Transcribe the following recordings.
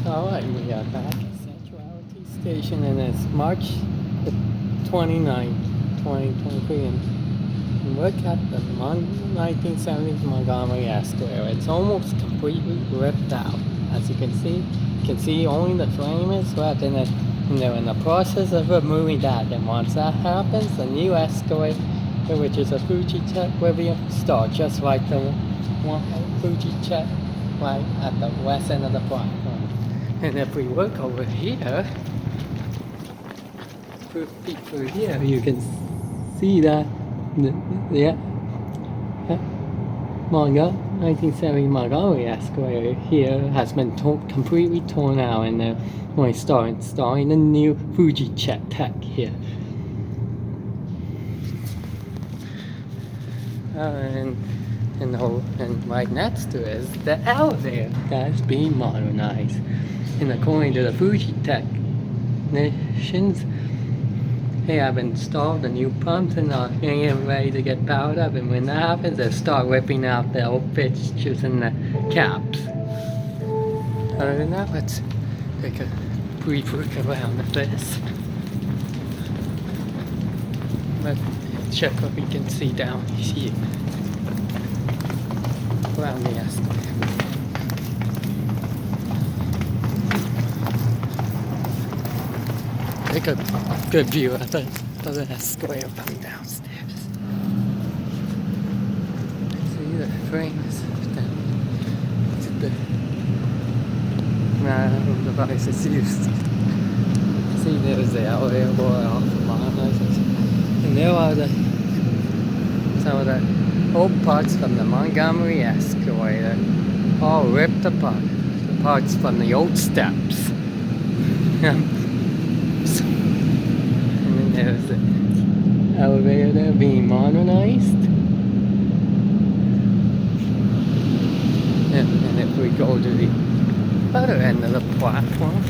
Alright, we are back at Central LRT Station and it's March the 29th, 2023 and look at the 1970s Montgomery Escalator. It's almost completely ripped out. As you can see only the frame is left and they're in the process of removing that, and once that happens the new escalator, which is a Fujitec, will be installed just like the one Fujitec right at the west end of the platform. And if we look over here, through here, you can see that the 1970 Montgomery Escalator here has been completely torn out, and they're going to start installing the new Fujitec tech here. And right next to it is the elevator that's being modernized. And according to the Fujitec technicians, they have installed the new pumps and are getting ready to get powered up. And when that happens, they'll start ripping out the old fixtures and the caps. Other than that, let's take a brief look around at this. Let's check what we can see down here around the escalator. Take a good view of the escalator coming downstairs. See, the frame is down to the device is used. See, there's the elevator boy off the Modernization. And there are some of the old parts from the Montgomery Escalator, all ripped apart. The parts from the old steps. And then there's the elevator there being modernized. And if we go to the other end of the platform,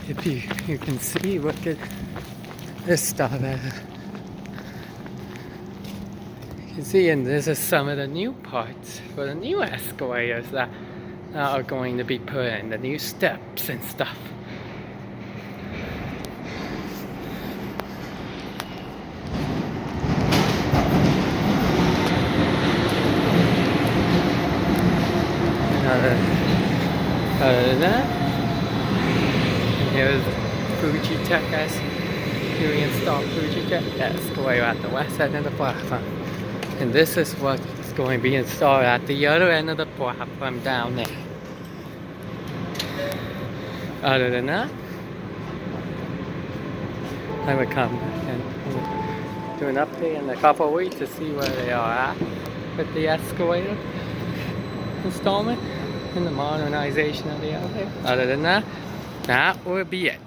if you can see, look at this stuff. You can see, and this is some of the new parts for the new escalators that are going to be put in, the new steps and stuff. Other than that, here's Fujitec newly installed Fujitec Escalator at the west end of the platform. And this is what's going to be installed at the other end of the platform down there. Other than that, I will come and do an update in a couple of weeks to see where they are at with the escalator installment and the modernization of the elevator. Other than that, that will be it.